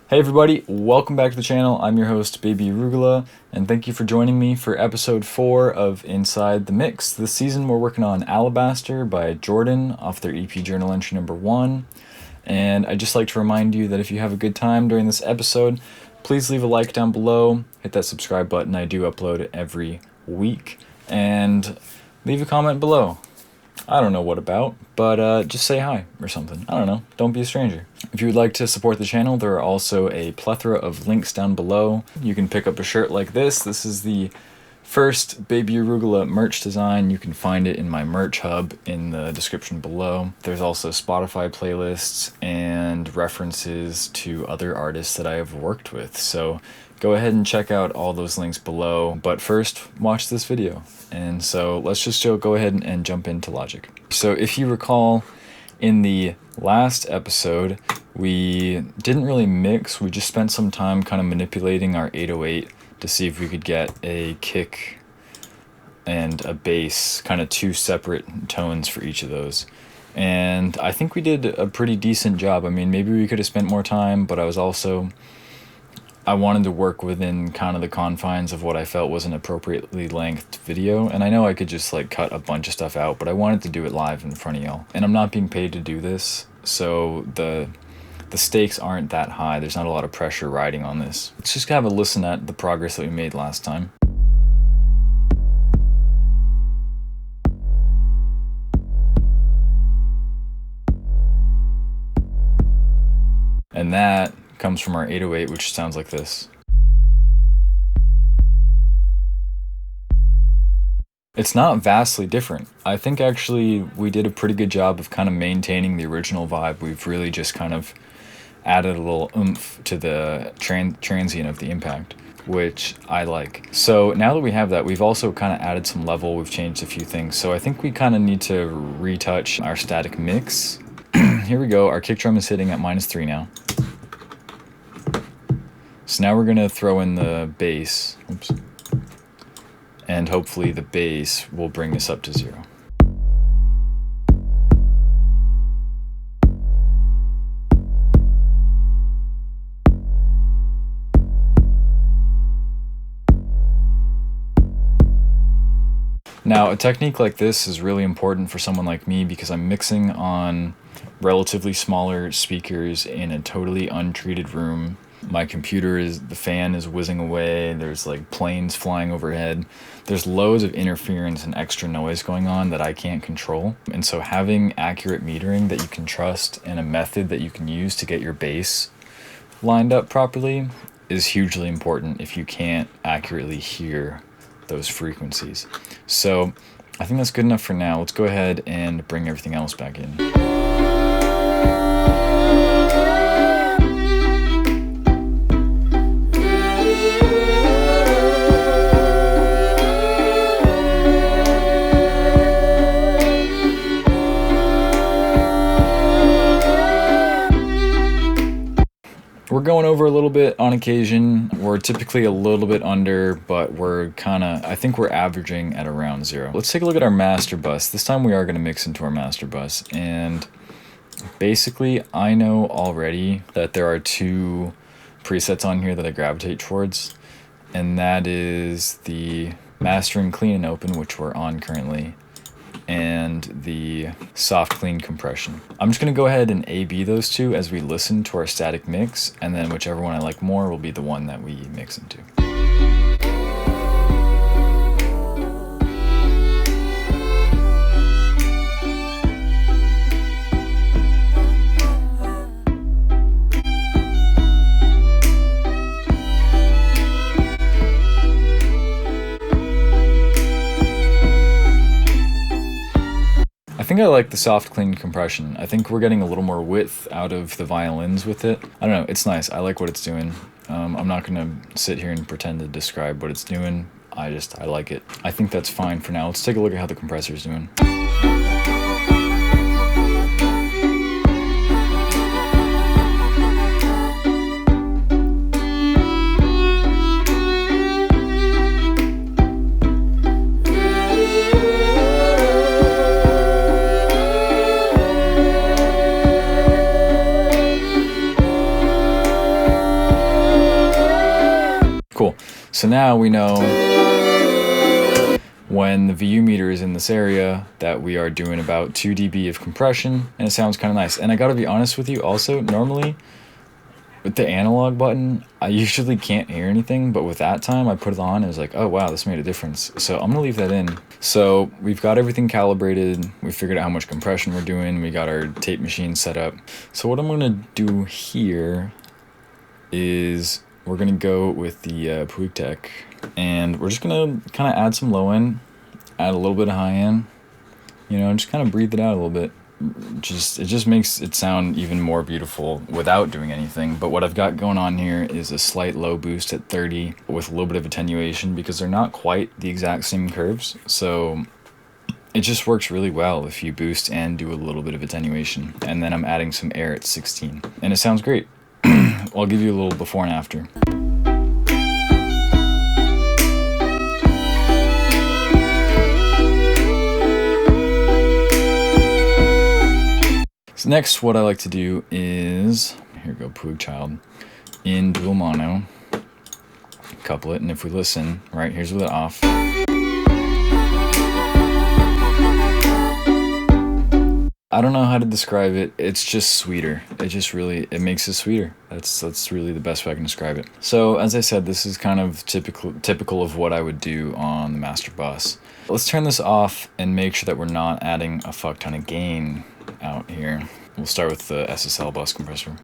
Hey everybody, welcome back to the channel. I'm your host, Baby Arugula, and thank you for joining me for episode 4 of Inside the Mix. This season we're working on Alabaster by Jordan off their EP journal entry number 1. And I'd just like to remind you that if you have a good time during this episode, please leave a like down below, hit that subscribe button. I do upload it every week. And leave a comment below. I don't know what about, but just say hi or something. I don't know. Don't be a stranger. If you would like to support the channel, there are also a plethora of links down below. You can pick up a shirt like this. This is the first Baby Arugula merch design. You can find it in my merch hub in the description below. There's also Spotify playlists and references to other artists that I have worked with. So go ahead and check out all those links below. But first, watch this video. And so let's just go ahead and jump into Logic. So if you recall, in the last episode, we didn't really mix. We just spent some time kind of manipulating our 808 to see if we could get a kick and a bass, kind of two separate tones for each of those. And I think we did a pretty decent job. I mean, maybe we could have spent more time, but I wanted to work within kind of the confines of what I felt was an appropriately lengthed video. And I know I could just like cut a bunch of stuff out, but I wanted to do it live in front of y'all. And I'm not being paid to do this, so the stakes aren't that high. There's not a lot of pressure riding on this. Let's just have a listen at the progress that we made last time. And that comes from our 808, which sounds like this. It's not vastly different. I think actually we did a pretty good job of kind of maintaining the original vibe. We've really just kind of added a little oomph to the transient of the impact, which I like. So now that we have that, we've also kind of added some level. We've changed a few things. So I think we kind of need to retouch our static mix. Here we go. Our kick drum is hitting at -3 now. So now we're going to throw in the bass. Oops. And hopefully the bass will bring this up to 0. Now, a technique like this is really important for someone like me because I'm mixing on relatively smaller speakers in a totally untreated room. My the fan is whizzing away, there's like planes flying overhead. There's loads of interference and extra noise going on that I can't control. And so having accurate metering that you can trust and a method that you can use to get your bass lined up properly is hugely important if you can't accurately hear those frequencies. So I think that's good enough for now. Let's go ahead and bring everything else back in. We're going over a little bit on occasion. We're typically a little bit under, but I think we're averaging at around 0. Let's take a look at our master bus. This time we are going to mix into our master bus. And basically, I know already that there are 2 presets on here that I gravitate towards. And that is the mastering clean and open, which we're on currently, and the soft clean compression. I'm just gonna go ahead and A/B those 2 as we listen to our static mix, and then whichever one I like more will be the one that we mix into. I think I like the soft clean compression. I think we're getting a little more width out of the violins with it. I don't know, it's nice. I like what it's doing. I'm not gonna sit here and pretend to describe what it's doing. I like it. I think that's fine for now. Let's take a look at how the compressor's doing. So now we know when the VU meter is in this area that we are doing about 2 dB of compression, and it sounds kind of nice. And I gotta be honest with you also, normally with the analog button, I usually can't hear anything, but with that time I put it on, it was like, oh wow, this made a difference. So I'm gonna leave that in. So we've got everything calibrated, we figured out how much compression we're doing, we got our tape machine set up. So what I'm gonna do here is we're gonna go with the PuigTech, and we're just gonna kind of add some low end, add a little bit of high end, you know, just kind of breathe it out a little bit. It just makes it sound even more beautiful without doing anything. But what I've got going on here is a slight low boost at 30 with a little bit of attenuation, because they're not quite the exact same curves. So it just works really well if you boost and do a little bit of attenuation. And then I'm adding some air at 16, and it sounds great. I'll give you a little before and after. So next, what I like to do is, here we go, PuigChild, in dual mono, couple it, and if we listen, right, here's with it off. I don't know how to describe it, it's just sweeter. It makes it sweeter. That's really the best way I can describe it. So as I said, this is kind of typical of what I would do on the master bus. Let's turn this off and make sure that we're not adding a fuck ton of gain out here. We'll start with the SSL bus compressor.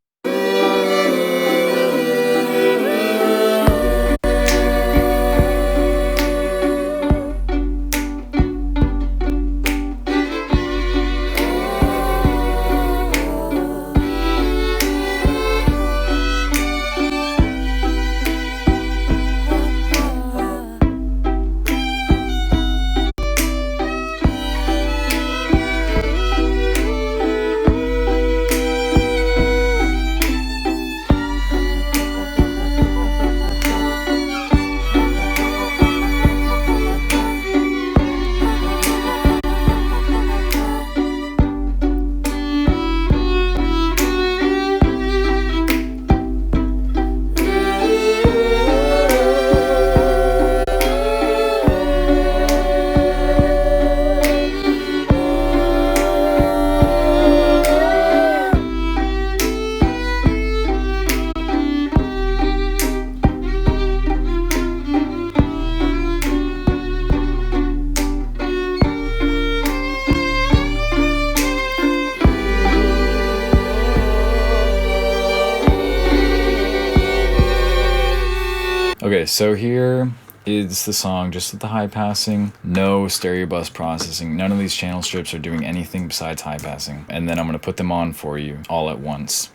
Okay, so here is the song just with the high passing, no stereo bus processing. None of these channel strips are doing anything besides high passing. And then I'm gonna put them on for you all at once,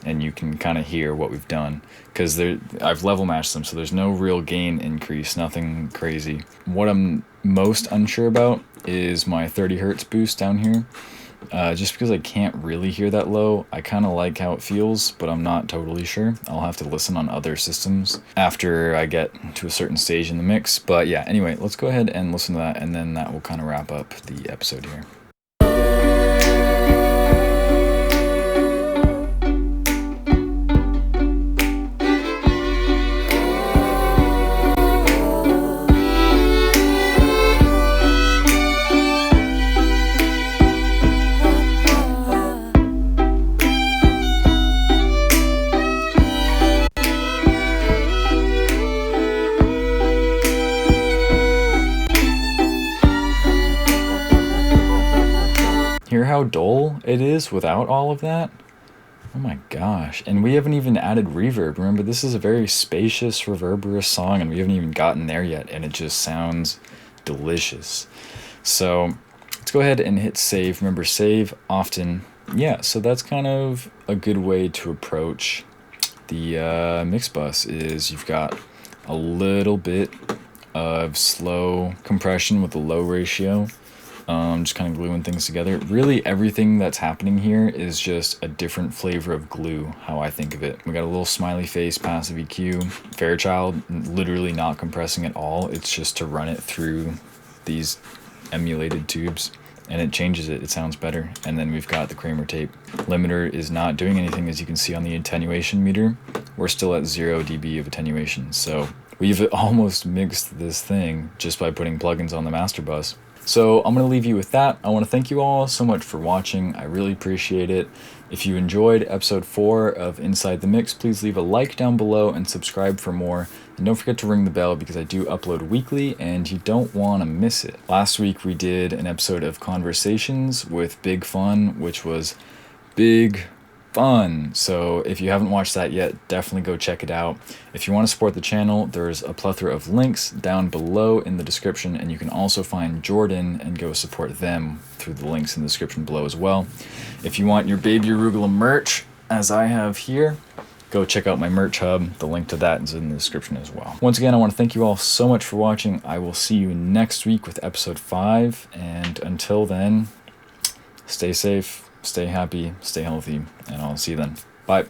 and you can kind of hear what we've done, because I've level matched them, so there's no real gain increase, nothing crazy. What I'm most unsure about is my 30 hertz boost down here. Just because I can't really hear that low. I kind of like how it feels, but I'm not totally sure. I'll have to listen on other systems after I get to a certain stage in the mix. But yeah, anyway, let's go ahead and listen to that, and then that will kind of wrap up the episode here. Hear how dull it is without all of that? Oh my gosh. And we haven't even added reverb. Remember, this is a very spacious, reverberous song, and we haven't even gotten there yet, and it just sounds delicious. So let's go ahead and hit save. Remember, save often. Yeah, so that's kind of a good way to approach the mix bus. Is you've got a little bit of slow compression with a low ratio. Just kind of gluing things together. Really, everything that's happening here is just a different flavor of glue, how I think of it. We got a little smiley face passive EQ. Fairchild, literally not compressing at all. It's just to run it through these emulated tubes, and it changes it. It sounds better. And then we've got the Kramer tape. Limiter is not doing anything, as you can see on the attenuation meter. We're still at 0 dB of attenuation, so We've almost mixed this thing just by putting plugins on the master bus. So I'm going to leave you with that. I want to thank you all so much for watching. I really appreciate it. If you enjoyed episode 4 of Inside the Mix, please leave a like down below and subscribe for more. And don't forget to ring the bell because I do upload weekly and you don't want to miss it. Last week we did an episode of Conversations with Big Fun, which was big fun. So if you haven't watched that yet, definitely go check it out. If you want to support the channel, there's a plethora of links down below in the description, and you can also find Jordan and go support them through the links in the description below as well. If you want your Baby Arugula merch, as I have here, go check out my merch hub. The link to that is in the description as well. Once again, I want to thank you all so much for watching. I will see you next week with episode 5, and until then, stay safe, stay happy, stay healthy, and I'll see you then. Bye.